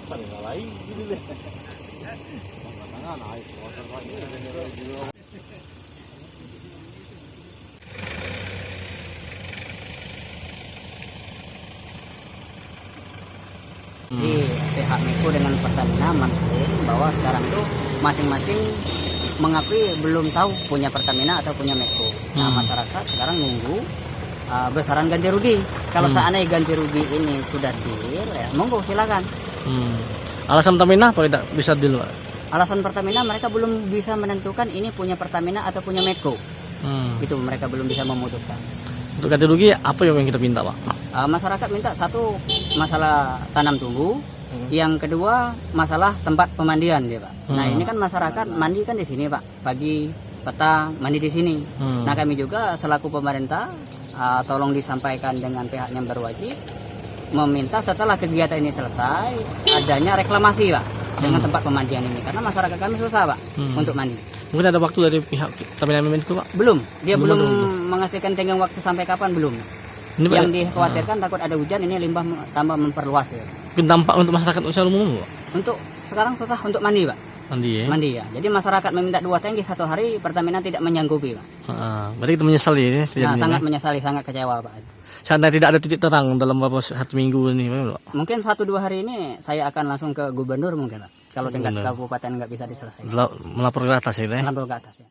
paling lain gitu deh. Naik motor lagi. Jadi pihak Meko dengan Pertamina mengklaim bahwa sekarang tuh masing-masing mengakui belum tahu punya Pertamina atau punya Meko. Nah, masyarakat sekarang nunggu besaran ganti rugi. Kalau seandainya ganti rugi ini sudah deal, ya monggo silakan. Alasan Pertamina apa tidak bisa deal, Pak? Alasan Pertamina mereka belum bisa menentukan ini punya Pertamina atau punya Meko. Itu mereka belum bisa memutuskan. Untuk ganti rugi apa yang kita minta, Pak? Masyarakat minta satu masalah tanam tumbuh, yang kedua masalah tempat pemandian dia, Pak. Nah, ini kan masyarakat mandi kan di sini, Pak. Pagi, petang mandi di sini. Nah, kami juga selaku pemerintah tolong disampaikan dengan pihak yang berwajib meminta setelah kegiatan ini selesai adanya reklamasi, Pak, dengan tempat pemandian ini karena masyarakat kami susah, Pak, untuk mandi. Mungkin ada waktu dari pihak Pertamina Menko, Pak? Belum, dia belum mengasihkan tenggang waktu sampai kapan belum. Ini, yang dikhawatirkan takut ada hujan, ini limbah tambah memperluas ya. Mungkin dampak untuk masyarakat usaha umum, Pak? Untuk sekarang susah untuk mandi, Pak. Mandi ya? Mandi ya. Jadi masyarakat meminta 2 tangki satu hari, Pertamina tidak menyanggupi, Pak. Berarti kita menyesali ya? Nah, sangat menyesali, sangat kecewa, Pak. Seandainya tidak ada titik terang dalam beberapa 1 minggu ini, Pak? Mungkin 1-2 hari ini saya akan langsung ke gubernur mungkin, Pak. Kalau tingkat kabupaten nggak bisa diselesaikan. Melapor ke atas ya? Melapor ke atas ya.